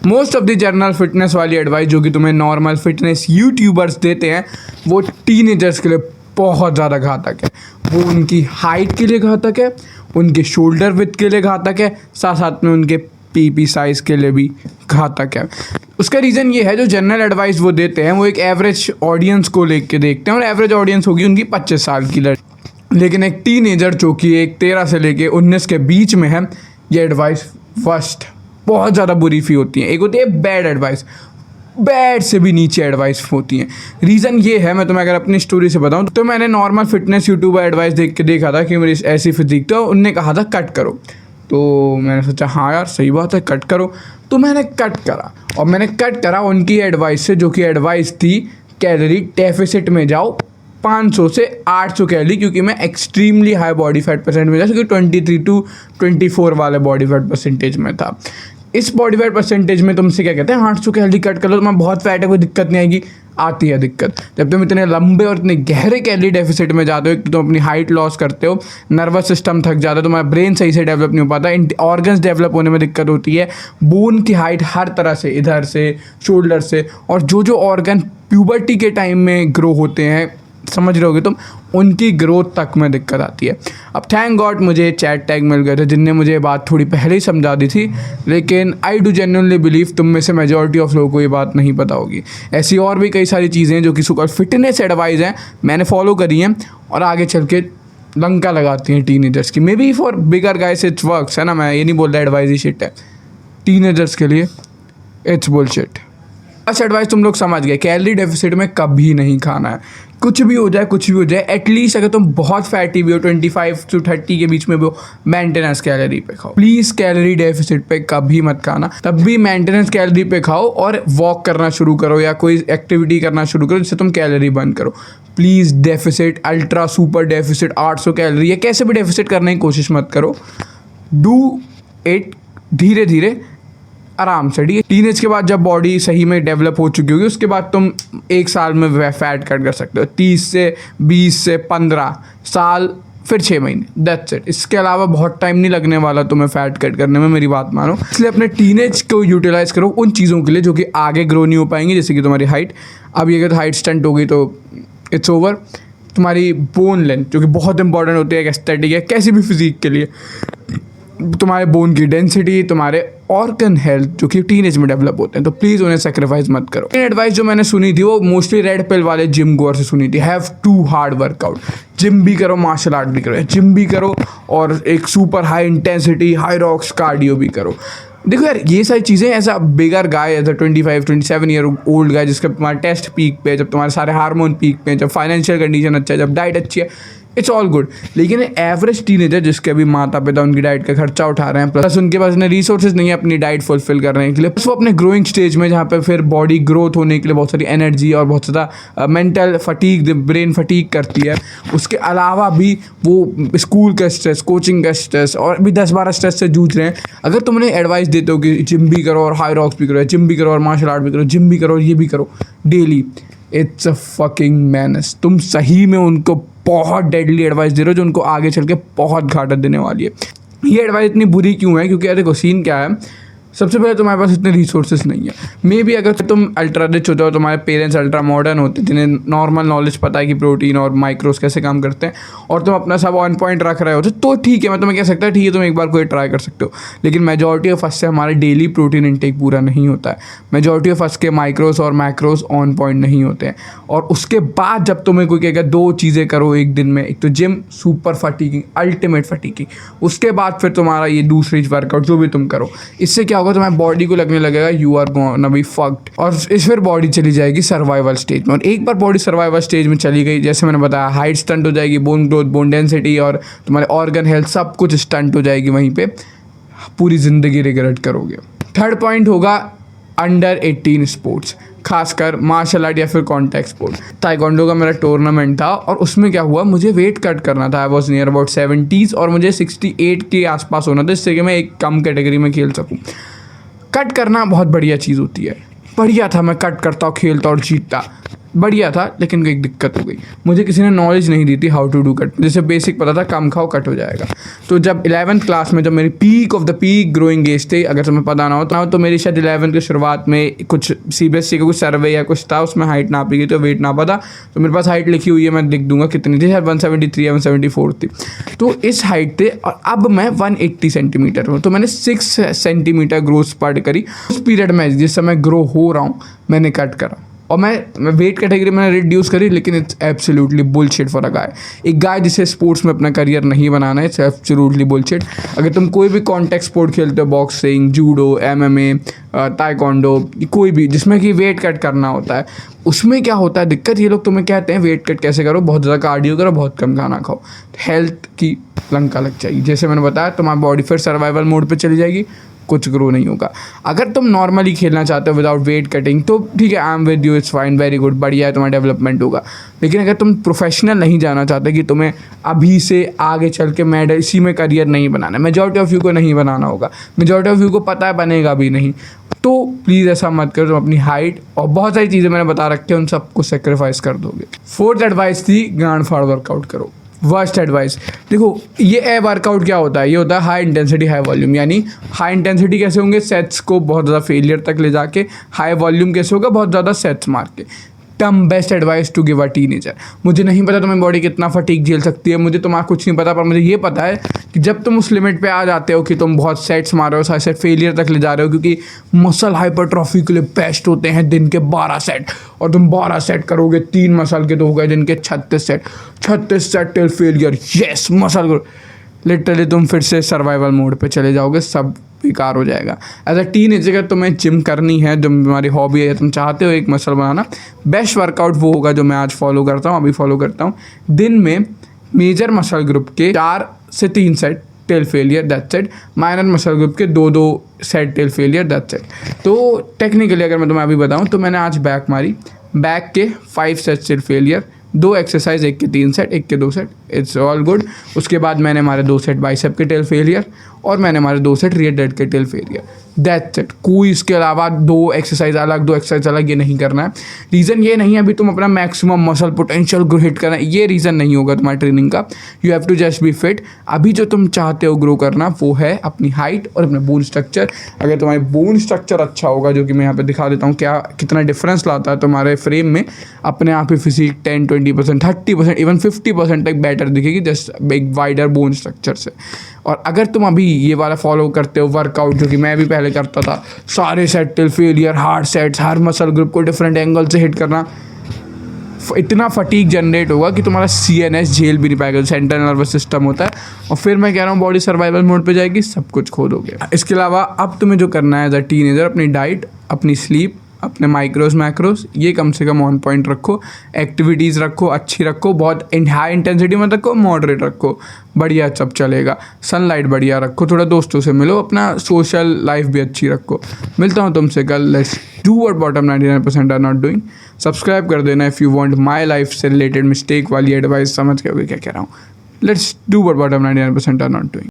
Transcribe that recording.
Most of the general fitness वाली advice जो कि तुम्हें नॉर्मल फिटनेस यूट्यूबर्स देते हैं वो टीनेजर्स के लिए बहुत ज़्यादा घातक है। वो उनकी हाइट के लिए घातक है, उनके शोल्डर विड्थ के लिए घातक है, साथ साथ में उनके पीपी साइज़ के लिए भी घातक है। उसका रीज़न ये है जो जनरल एडवाइस वो देते हैं वो एक एवरेज ऑडियंस को लेके देखते हैं, और एवरेज ऑडियंस होगी उनकी 25 साल की लड़की। लेकिन एक टीनेजर जो कि एक 13 से लेके 19 के बीच में है, ये एडवाइस फर्स्ट बहुत ज़्यादा बुरी फी होती है। एक होती है बैड एडवाइस, बैड से भी नीचे एडवाइस होती हैं। रीज़न ये है, मैं तुम्हें अगर अपनी स्टोरी से बताऊं तो मैंने नॉर्मल फिटनेस यूट्यूबर एडवाइस देख के देखा था कि मेरी ऐसी फिजिक, तो उनने कहा था कट करो। तो मैंने सोचा हाँ यार सही बात है कट करो, तो मैंने कट करा। और मैंने कट करा उनकी एडवाइस से, जो कि एडवाइस थी कैलोरी डेफिसिट में जाओ 500 से 800 कैलोरी, क्योंकि मैं extremely high body fat percent में था, क्योंकि 23 to 24 वाले बॉडी फैट परसेंटेज में था। इस बॉडी फैट परसेंटेज में तुमसे क्या कहते हैं 800 कैलोरी कट कर लो, तुम्हें बहुत फैट है कोई दिक्कत नहीं आएगी। आती है दिक्कत जब तुम इतने लंबे और इतने गहरे कैलोरी डेफिसिट में जाते हो कि तुम अपनी हाइट लॉस करते हो, नर्वस सिस्टम थक जाता है, तुम्हारा ब्रेन सही से डेवलप नहीं हो पाता, ऑर्गन्स डेवलप होने में दिक्कत होती है, बोन की हाइट हर तरह से, इधर से शोल्डर से, और जो ऑर्गन प्यूबर्टी के टाइम में ग्रो होते हैं, समझ रहे होगे तुम, उनकी ग्रोथ तक में दिक्कत आती है। अब थैंक गॉड मुझे चैट टैग मिल गए थे जिनने मुझे ये बात थोड़ी पहले ही समझा दी थी, लेकिन आई डू जेन्युइनली बिलीव तुम में से मेजॉरिटी ऑफ लोगों को ये बात नहीं पता होगी। ऐसी और भी कई सारी चीज़ें हैं जो कि सुपर फिटनेस एडवाइस हैं, मैंने फॉलो करी हैं और आगे चल के लंका लगाती हैं टीनेजर्स की। May be for bigger guys it's works, है ना, मैं ये नहीं बोल रहा एडवाइस ही शिट है, टीनेजर्स के लिए इट्स बुलशिट। फर्स्ट एडवाइस तुम लोग समझ गए, कैलोरी डेफिसिट में कभी नहीं खाना है। कुछ भी हो जाए, एटलीस्ट अगर तुम बहुत फैटी भी हो 25 to 30 के बीच में भी हो, मेंटेनेंस कैलोरी पे खाओ प्लीज़। कैलोरी डेफिसिट पे कभी मत खाना, तब भी मेंटेनेंस कैलोरी पे खाओ और वॉक करना शुरू करो या कोई एक्टिविटी करना शुरू करो जिससे तुम कैलोरी बर्न करो please. Deficit, ultra super deficit 800 calorie या कैसे भी डेफिसिट करने की कोशिश मत करो। डू इट धीरे धीरे, आराम से। ठीक है, टीनेज के बाद जब बॉडी सही में डेवलप हो चुकी होगी उसके बाद तुम एक साल में फैट कट कर सकते हो, 30 से 20 से 15 साल, फिर 6 महीने, दैट्स इट। इसके अलावा बहुत टाइम नहीं लगने वाला तुम्हें फैट कट करने में, मेरी बात मानो। इसलिए अपने टीनेज को यूटिलाइज करो उन चीज़ों के लिए जो कि आगे ग्रो नहीं हो पाएंगी, जैसे कि तुम्हारी हाइट। अब ये अगर हाइट स्टंट हो गई तो इट्स ओवर। तुम्हारी बोन लेंथ जो कि बहुत इंपॉर्टेंट होती है, एक एस्थेटिक है कैसी भी फिजिक के लिए, तुम्हारे बोन की डेंसिटी, तुम्हारे ऑर्गन हेल्थ जो कि टीनेज में डेवलप होते हैं, तो प्लीज़ उन्हें सेक्रीफाइस मत करो। एडवाइस जो मैंने सुनी थी वो मोस्टली रेड पिल वाले जिम गोअर से सुनी थी। Have to hard workout, gym भी करो, मार्शल आर्ट भी करो, जिम भी करो और एक super high intensity Hyrox cardio भी करो। देखो यार ये सारी चीज़ें as a bigger guy, as a 25-27 year old guy, जिसका तुम्हारा टेस्ट पीक पे, जब तुम्हारे सारे हार्मोन पीक पे, जब फाइनेंशियल कंडीशन अच्छा है, जब डाइट अच्छी है, इट्स ऑल गुड। लेकिन एवरेज टीनेजर जिसके अभी माता पिता उनकी डाइट का खर्चा उठा रहे हैं, प्लस उनके पास रिसोर्सेज नहीं है अपनी डाइट फुलफिल करने के लिए, प्लस वो अपने ग्रोइंग स्टेज में जहाँ पे फिर बॉडी ग्रोथ होने के लिए बहुत सारी एनर्जी और बहुत ज़्यादा मेंटल फटीक, ब्रेन फटीक करती है। उसके अलावा भी वो स्कूल का स्ट्रेस, कोचिंग का स्ट्रेस और भी 10-12 स्ट्रेस से जूझ रहे हैं। अगर तुम उन्हें एडवाइस देते हो कि जिम भी करो और हाई रॉक्स भी करो, जिम भी करो और मार्शल आर्ट भी करो, जिम भी करो और ये भी करो daily, it's a fucking minus. तुम सही में उनको बहुत डेडली एडवाइस दे रहे हो जो उनको आगे चल के बहुत घाटा देने वाली है। ये एडवाइस इतनी बुरी क्यों है? क्योंकि यार देखो सीन क्या है, सबसे पहले तुम्हारे पास इतने रिसोर्सेज नहीं है। मे बी अगर तुम अल्ट्रा रिच होते हो, तुम्हारे पेरेंट्स अल्ट्रा मॉडर्न होते, जिन्हें नॉर्मल नॉलेज पता है कि प्रोटीन और माइक्रोस कैसे काम करते हैं, और तुम अपना सब ऑन पॉइंट रख रहे होते, तो ठीक है, मैं तुम्हें कह सकता है ठीक है तुम एक बार कोई ट्राई कर सकते हो। लेकिन मेजॉरिटी ऑफ अस से हमारे डेली प्रोटीन इंटेक पूरा नहीं होता है। मेजॉरिटी ऑफ अस के माइक्रोस और मैक्रोस ऑन पॉइंट नहीं होते हैं। और उसके बाद जब तुम्हें कोई कहेगा 2 चीज़ें करो एक दिन में, एक तो जिम, सुपर फटीकिंग, अल्टीमेट फटीकिंग, उसके बाद फिर तुम्हारा ये दूसरी वर्कआउट जो भी तुम करो, इससे क्या होगा, तुम्हारी बॉडी को लगने लगेगा you are gonna be fucked, और इस फिर बॉडी चली जाएगी सर्वाइवल स्टेज में। और एक बार बॉडी सर्वाइवल स्टेज में चली गई, जैसे मैंने बताया, हाइट स्टंट हो जाएगी, बोन ग्रोथ, बोन डेंसिटी और तुम्हारे ऑर्गन हेल्थ सब कुछ स्टंट हो जाएगी। वहीं पे पूरी ज़िंदगी रिग्रेट करोगे। थर्ड पॉइंट होगा अंडर 18 स्पोर्ट्स, खासकर मार्शल आर्ट या फिर कॉन्टैक्ट स्पोर्ट। ताइक्वांडो का मेरा टूर्नामेंट था और उसमें क्या हुआ, मुझे वेट कट करना था। I was near about 70s और मुझे 68 के आसपास होना था, जिससे कि मैं एक कम कैटेगरी में खेल सकूँ। कट करना बहुत बढ़िया चीज़ होती है, बढ़िया था, मैं कट करता और खेलता और जीतता। बढ़िया था, लेकिन एक दिक्कत हो गई, मुझे किसी ने नॉलेज नहीं दी थी हाउ टू डू कट। जैसे बेसिक पता था कम खाओ कट हो जाएगा। तो जब 11th क्लास में, जब मेरी peak of the peak growing age थे, अगर तुम्हें पता ना हो तो मेरी शायद 11th की शुरुआत में कुछ CBSE का कुछ सर्वे या कुछ था, उसमें हाइट नापी गई, तो वेट नापा था, तो मेरे पास हाइट लिखी हुई है, मैं लिख दूंगा कितनी थी, शायद 173 या 174 थी। तो इस हाइट थे और अब मैं 180 सेंटीमीटर हूँ। तो मैंने 6 सेंटीमीटर ग्रोथ स्पार्ट करी उस पीरियड में, जिस समय ग्रो हो रहा हूँ मैंने कट करा। और मैं वेट कैटेगरी मैंने रिड्यूस करी, लेकिन it's absolutely bullshit for a guy. एक गाय जिसे स्पोर्ट्स में अपना करियर नहीं बनाना है, इट्स एब्सोल्युटली बुलशिट। अगर तुम कोई भी कॉन्टैक्ट स्पोर्ट खेलते हो, बॉक्सिंग, जूडो, MMA, ताइक्वांडो, कोई भी जिसमें कि वेट कट करना होता है, उसमें क्या होता है दिक्कत, ये लोग तुम्हें कहते हैं वेट कट कैसे करो, बहुत ज़्यादा कार्डियो करो, बहुत कम खाना खाओ, हेल्थ की लंका लग जाएगी। जैसे मैंने बताया, तुम्हारी बॉडी फिर सर्वाइवल मोड पे चली जाएगी, कुछ ग्रो नहीं होगा। अगर तुम नॉर्मली खेलना चाहते हो विदाउट वेट कटिंग, तो ठीक है, I am with you, it's fine, very good, बढ़िया है, तुम्हारा डेवलपमेंट होगा। लेकिन अगर तुम प्रोफेशनल नहीं जाना चाहते, कि तुम्हें अभी से आगे चल के मेडल इसी में करियर नहीं बनाना, मेजॉरिटी ऑफ यू को नहीं बनाना होगा, मेजॉरिटी ऑफ यू को पता है बनेगा भी नहीं, तो प्लीज़ ऐसा मत करो। तुम अपनी हाइट और बहुत सारी चीज़ें मैंने बता रखी हैं, उन सबको सेक्रीफाइस कर दोगे। 4th एडवाइस थी, गांड फाड़ वर्कआउट करो। वर्स्ट एडवाइस, देखो ये वर्कआउट क्या होता है, ये होता है हाई इंटेंसिटी हाई वॉल्यूम। यानी हाई इंटेंसिटी कैसे होंगे, सेट्स को बहुत ज़्यादा फेलियर तक ले जाके, हाई वॉल्यूम कैसे होगा, बहुत ज़्यादा सेट्स मार के। Term best advice to give a teenager. मुझे नहीं पता तुम्हारी बॉडी कितना फटीक झेल सकती है, मुझे तुम्हारा कुछ नहीं पता, पर मुझे ये पता है कि जब तुम उस लिमिट पे आ जाते हो कि तुम बहुत सेट्स मार रहे हो, सारे सेट फेलियर तक ले जा रहे हो, क्योंकि मसल हाइपरट्रॉफी के लिए बेस्ट होते हैं दिन के 12 सेट, और तुम 12 सेट करोगे 3 मसल के, तो हो गए दिन के 36 set till failure. Yes, muscle करो, लिटरली तुम फिर से सर्वाइवल मोड पे चले जाओगे, सब बेकार हो जाएगा। एज अ टीनेजर अगर तुम्हें जिम करनी है, जो तुम्हारी हॉबी है, तुम चाहते हो एक मसल बनाना, बेस्ट वर्कआउट वो होगा जो मैं आज फॉलो करता हूँ, अभी फॉलो करता हूँ। दिन में मेजर मसल ग्रुप के 4 से 3 set till failure, that's it. Minor muscle group के 2-2 set till failure, that's it. तो टेक्निकली अगर मैं तुम्हें अभी बताऊँ, तो मैंने आज बैक मारी, बैक के 5 सेट टिल फेलियर, 2 एक्सरसाइज, 1 के 3 सेट, 1 के 2 सेट, इट्स ऑल गुड। उसके बाद मैंने मारे 2 सेट बाइसेप के टेल फेलियर, और मैंने मारे 2 सेट रियर डेड के टेल फेलियर, दैट्स इट। कोई इसके अलावा 2 एक्सरसाइज अलग, 2 एक्सरसाइज अलग, ये नहीं करना है। रीज़न ये नहीं है अभी तुम अपना maximum muscle potential grow hit करना है, ये रीज़न नहीं होगा तुम्हारी ट्रेनिंग का। You have to just be fit. अभी जो तुम चाहते हो ग्रो करना, वो है अपनी हाइट और अपना बोन स्ट्रक्चर। अगर तुम्हारी बोन स्ट्रक्चर अच्छा होगा, जो कि मैं यहाँ पे दिखा देता हूँ क्या कितना डिफरेंस लाता है तुम्हारे फ्रेम में, अपने आप ही फिजिक 10-20%, 30%, इवन 50% तक बेटर दिखेगी, जस्ट एक वाइडर बोन स्ट्रक्चर से। और अगर तुम अभी ये वाला फॉलो करते हो वर्कआउट, जो कि मैं भी पहले करता था, सारे set till failure, hard sets, हर मसल ग्रुप को डिफरेंट एंगल से हिट करना, इतना फटीक जनरेट होगा कि तुम्हारा CNS झेल भी नहीं पाएगा, सेंट्रल नर्वस सिस्टम होता है। और फिर मैं कह रहा हूँ बॉडी सर्वाइवल मोड पे जाएगी, सब कुछ खो दोगे। इसके अलावा अब तुम्हें जो करना है एज अ टीनेजर, अपनी डाइट, अपनी स्लीप, अपने माइक्रोस मैक्रोस, ये कम से कम ऑन पॉइंट रखो। एक्टिविटीज़ रखो, अच्छी रखो, बहुत हाई इंटेंसिटी मत रखो, मॉडरेट रखो, बढ़िया सब चलेगा। सनलाइट बढ़िया रखो, थोड़ा दोस्तों से मिलो, अपना सोशल लाइफ भी अच्छी रखो। मिलता हूँ तुमसे कल। Let's do what bottom 99% are not doing. Subscribe कर देना if you want my life से रिलेटेड मिस्टेक वाली एडवाइस। समझ गए क्या कह रहा हूँ। Let's do what bottom 99% are not doing.